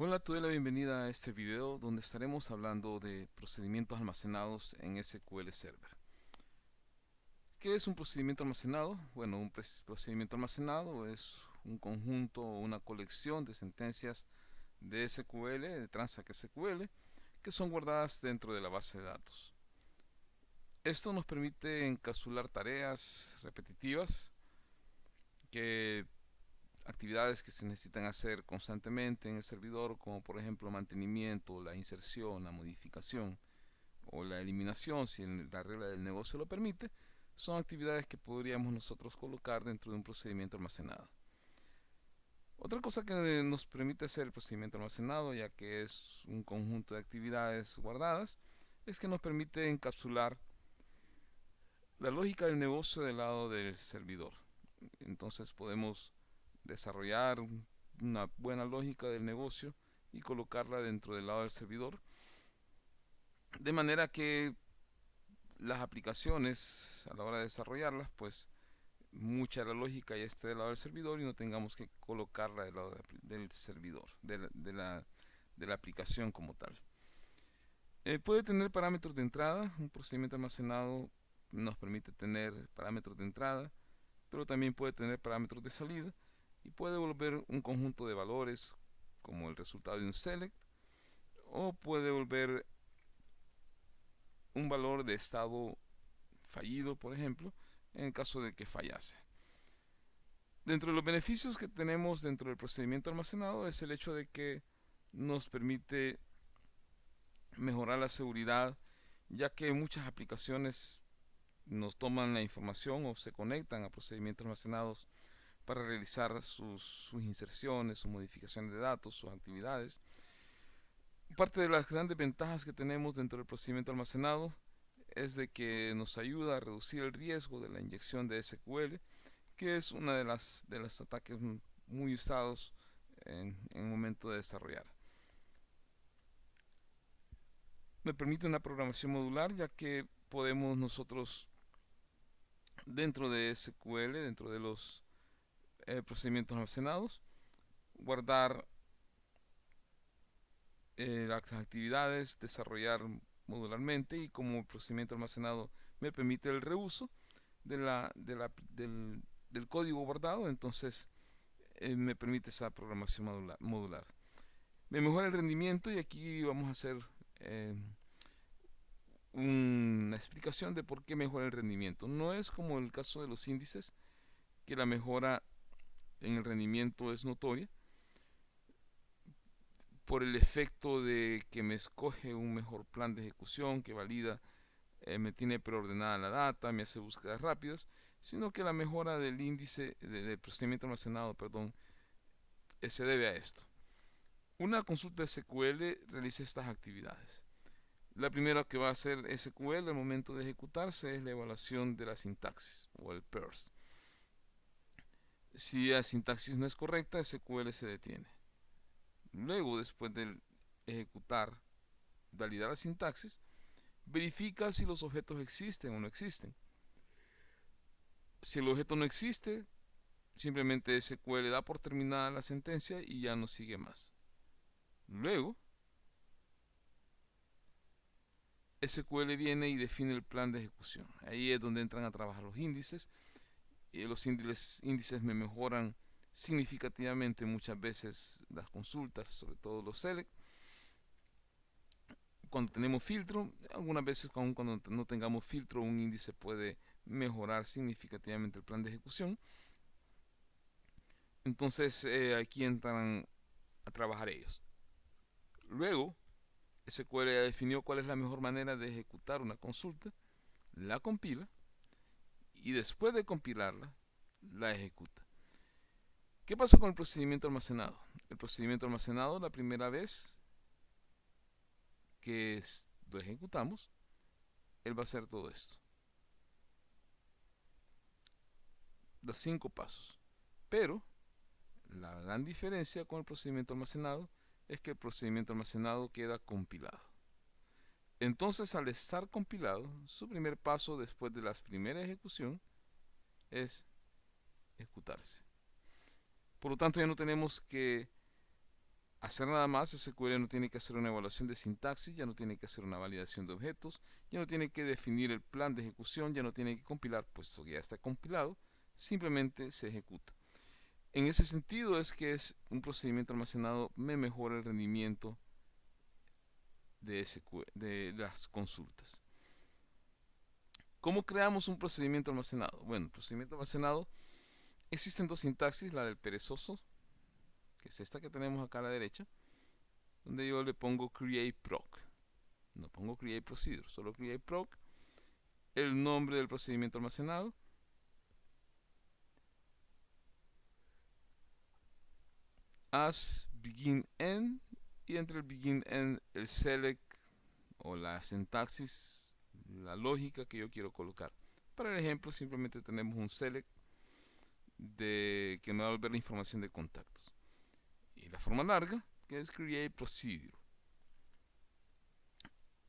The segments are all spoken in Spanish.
Hola, te doy la bienvenida a este video donde estaremos hablando de procedimientos almacenados en SQL Server. ¿Qué es un procedimiento almacenado? Bueno, un procedimiento almacenado es un conjunto o una colección de sentencias de SQL, de Transact SQL, que son guardadas dentro de la base de datos. Esto nos permite encapsular tareas repetitivas, actividades que se necesitan hacer constantemente en el servidor, como por ejemplo mantenimiento, la inserción, la modificación o la eliminación, si la regla del negocio lo permite. Son actividades que podríamos nosotros colocar dentro de un procedimiento almacenado. Otra cosa que nos permite hacer el procedimiento almacenado, ya que es un conjunto de actividades guardadas, es que nos permite encapsular la lógica del negocio del lado del servidor. Entonces podemos desarrollar una buena lógica del negocio y colocarla dentro del lado del servidor, de manera que las aplicaciones a la hora de desarrollarlas, pues mucha de la lógica ya esté del lado del servidor y no tengamos que colocarla del lado del servidor, de la aplicación como tal. Puede tener parámetros de entrada. Un procedimiento almacenado nos permite tener parámetros de entrada, pero también puede tener parámetros de salida y puede devolver un conjunto de valores como el resultado de un select, o puede devolver un valor de estado fallido, por ejemplo, en el caso de que fallase. Dentro de los beneficios que tenemos dentro del procedimiento almacenado es el hecho de que nos permite mejorar la seguridad, ya que muchas aplicaciones nos toman la información o se conectan a procedimientos almacenados para realizar sus inserciones, sus modificaciones de datos, sus actividades. Parte de las grandes ventajas que tenemos dentro del procedimiento almacenado es de que nos ayuda a reducir el riesgo de la inyección de SQL, que es una de los ataques muy usados en el momento de desarrollar. Me permite una programación modular, ya que podemos nosotros dentro de SQL, dentro de los procedimientos almacenados, guardar las actividades, desarrollar modularmente, y como el procedimiento almacenado me permite el reuso del código guardado, entonces me permite esa programación modular. Me mejora el rendimiento, y aquí vamos a hacer eh, una explicación de por qué mejora el rendimiento. No es como el caso de los índices, que la mejora en el rendimiento es notoria por el efecto de que me escoge un mejor plan de ejecución que valida, me tiene preordenada la data, me hace búsquedas rápidas, sino que la mejora del índice del procedimiento almacenado, perdón, se debe a esto. Una consulta SQL realiza estas actividades. La primera que va a hacer SQL al momento de ejecutarse es la evaluación de la sintaxis o el parse. Si la sintaxis no es correcta, SQL se detiene. Luego, después de ejecutar, validar la sintaxis, verifica si los objetos existen o no existen. Si el objeto no existe, simplemente SQL da por terminada la sentencia y ya no sigue más. Luego, SQL viene y define el plan de ejecución. Ahí es donde entran a trabajar los índices, y los índices me mejoran significativamente muchas veces las consultas, sobre todo los select. Cuando tenemos filtro, algunas veces aun cuando no tengamos filtro, un índice puede mejorar significativamente el plan de ejecución. Entonces aquí entran a trabajar ellos. Luego, SQL ya definió cuál es la mejor manera de ejecutar una consulta, la compila y después de compilarla, la ejecuta. ¿Qué pasa con el procedimiento almacenado? El procedimiento almacenado, la primera vez que lo ejecutamos, él va a hacer todo esto. Los 5 pasos. Pero la gran diferencia con el procedimiento almacenado es que el procedimiento almacenado queda compilado. Entonces, al estar compilado, su primer paso después de la primera ejecución es ejecutarse. Por lo tanto, ya no tenemos que hacer nada más. SQL no tiene que hacer una evaluación de sintaxis, ya no tiene que hacer una validación de objetos, ya no tiene que definir el plan de ejecución, ya no tiene que compilar, puesto que ya está compilado, simplemente se ejecuta. En ese sentido es que es un procedimiento almacenado me mejora el rendimiento de, de las consultas. ¿Cómo creamos un procedimiento almacenado? Bueno, el procedimiento almacenado, existen dos sintaxis, la del perezoso, que es esta que tenemos acá a la derecha, donde yo le pongo create proc. No pongo create procedure, solo create proc, el nombre del procedimiento almacenado, as begin end, y entre el begin end el select o la sintaxis, la lógica que yo quiero colocar. Para el ejemplo simplemente tenemos un select que me va a volver la información de contactos. Y la forma larga, que es create procedure.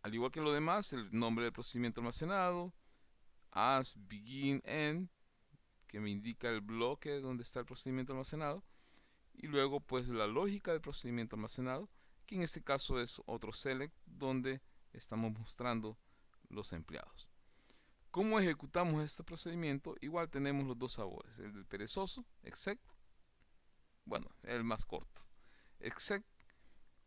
Al igual que lo demás, el nombre del procedimiento almacenado, as begin end, que me indica el bloque donde está el procedimiento almacenado, y luego pues la lógica del procedimiento almacenado, que en este caso es otro select donde estamos mostrando los empleados. ¿Cómo ejecutamos este procedimiento? Igual tenemos los dos sabores, el del perezoso, exec, bueno, el más corto, exec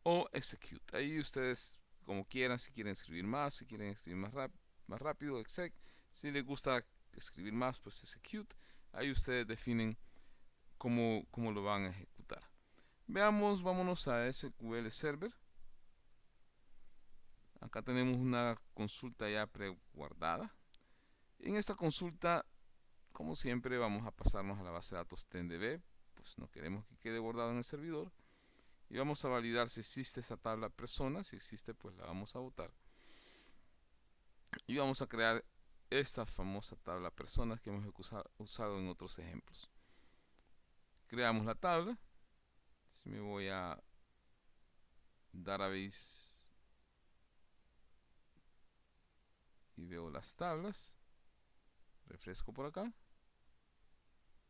o execute. Ahí ustedes como quieran, si quieren escribir más, si quieren escribir más rápido, exec. Si les gusta escribir más, pues execute. Ahí ustedes definen cómo lo van a ejecutar. Veamos, vámonos a SQL Server. Acá tenemos una consulta ya preguardada. En esta consulta, como siempre, vamos a pasarnos a la base de datos TenDB, pues no queremos que quede guardado en el servidor. Y vamos a validar si existe esa tabla personas. Si existe, pues la vamos a botar. Y vamos a crear esta famosa tabla personas que hemos usado en otros ejemplos. Creamos la tabla. Si me voy a Database y veo las tablas, refresco por acá.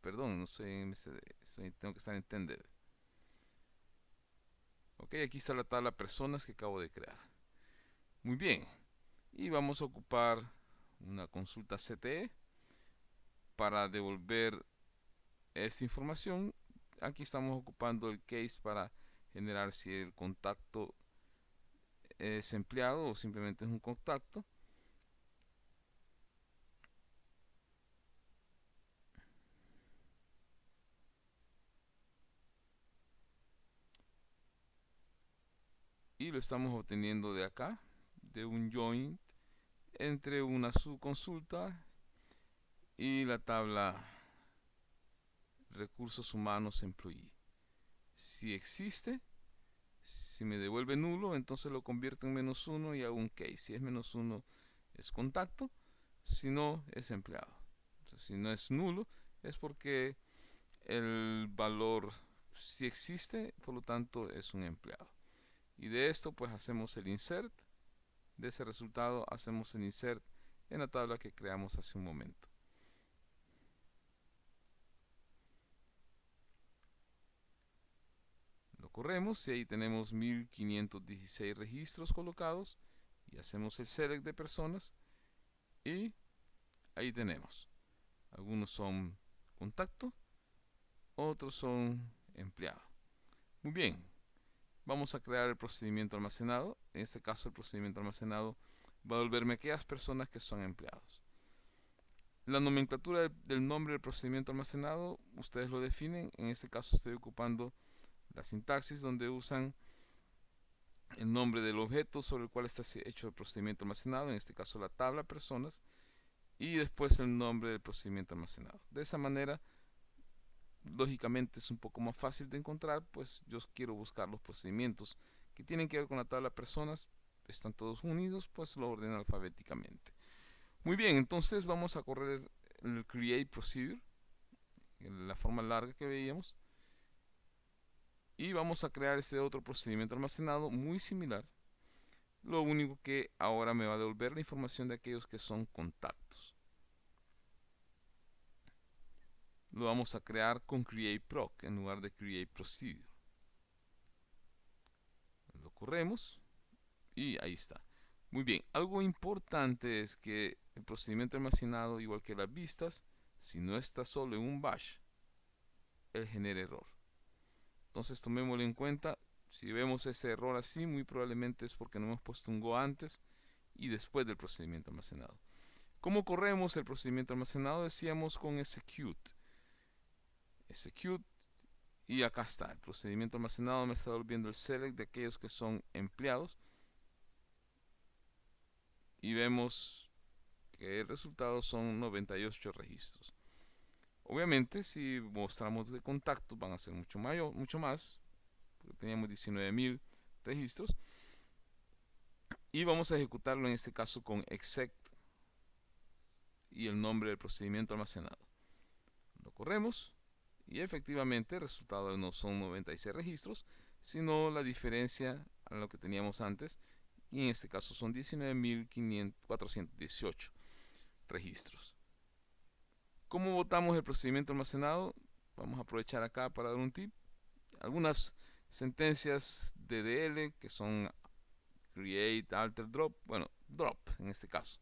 Perdón, no soy en MCD, tengo que estar en TenDB. Ok, aquí está la tabla personas que acabo de crear. Muy bien, y vamos a ocupar una consulta CTE para devolver esta información. Aquí estamos ocupando el case para generar si el contacto es empleado o simplemente es un contacto. Y lo estamos obteniendo de acá, de un join entre una subconsulta y la tabla recursos humanos employee. Si existe, si me devuelve nulo, entonces lo convierto en -1 y hago un case. Si es -1 es contacto, si no es empleado. Entonces, si no es nulo es porque el valor sí existe, por lo tanto es un empleado. Y de esto pues hacemos el insert. De ese resultado hacemos el insert en la tabla que creamos hace un momento. Lo corremos y ahí tenemos 1516 registros colocados y hacemos el select de personas y ahí tenemos. Algunos son contacto, otros son empleado. Muy bien, vamos a crear el procedimiento almacenado. En este caso el procedimiento almacenado va a devolverme aquellas personas que son empleados. La nomenclatura del nombre del procedimiento almacenado, ustedes lo definen. En este caso estoy ocupando la sintaxis donde usan el nombre del objeto sobre el cual está hecho el procedimiento almacenado, en este caso la tabla personas, y después el nombre del procedimiento almacenado. De esa manera, lógicamente es un poco más fácil de encontrar, pues yo quiero buscar los procedimientos que tienen que ver con la tabla personas, están todos unidos, pues lo ordeno alfabéticamente. Muy bien, entonces vamos a correr el create procedure, la forma larga que veíamos, y vamos a crear este otro procedimiento almacenado muy similar. Lo único que ahora me va a devolver la información de aquellos que son contactos. Lo vamos a crear con create proc en lugar de create procedure. corremos y ahí está. Muy bien, algo importante es que el procedimiento almacenado, igual que las vistas, si no está solo en un bash, él genera error. Entonces tomémoslo en cuenta. Si vemos ese error así, muy probablemente es porque no hemos puesto un go antes y después del procedimiento almacenado. ¿Cómo corremos el procedimiento almacenado? Decíamos con execute. Execute, y acá está. El procedimiento almacenado me está devolviendo el select de aquellos que son empleados. Y vemos que el resultado son 98 registros. Obviamente, si mostramos de contacto, van a ser mucho más, porque teníamos 19.000 registros. Y vamos a ejecutarlo en este caso con exec y el nombre del procedimiento almacenado. Lo corremos y efectivamente el resultado no son 96 registros, sino la diferencia a lo que teníamos antes, y en este caso son 19.418 registros. ¿Cómo votamos el procedimiento almacenado? Vamos a aprovechar acá para dar un tip. Algunas sentencias DDL que son create, alter, drop. Bueno, drop en este caso.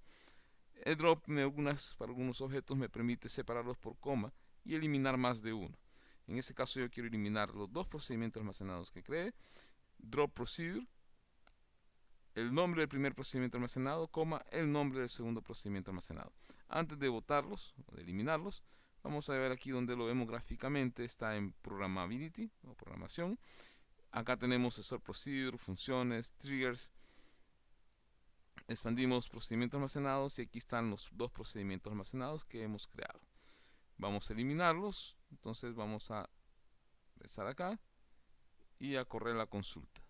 El drop para algunos objetos me permite separarlos por coma y eliminar más de uno. En este caso yo quiero eliminar los dos procedimientos almacenados que creé. Drop procedure, el nombre del primer procedimiento almacenado, coma, el nombre del segundo procedimiento almacenado. Antes de votarlos o de eliminarlos, vamos a ver aquí donde lo vemos gráficamente. Está en Programmability o programación. Acá tenemos Store Procedure, funciones, triggers. Expandimos procedimientos almacenados y aquí están los dos procedimientos almacenados que hemos creado. Vamos a eliminarlos. Entonces vamos a regresar acá y a correr la consulta.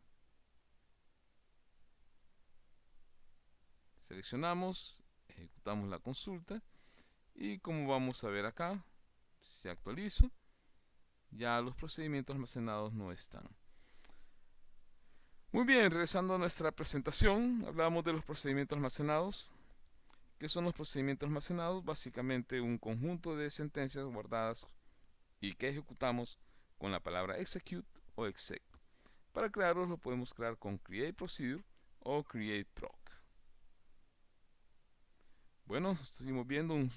Seleccionamos, ejecutamos la consulta y como vamos a ver acá, si se actualiza, ya los procedimientos almacenados no están. Muy bien, regresando a nuestra presentación, hablamos de los procedimientos almacenados. ¿Qué son los procedimientos almacenados? Básicamente un conjunto de sentencias guardadas y que ejecutamos con la palabra execute o exec. Para crearlos lo podemos crear con create procedure o create proc. Bueno, seguimos viendo un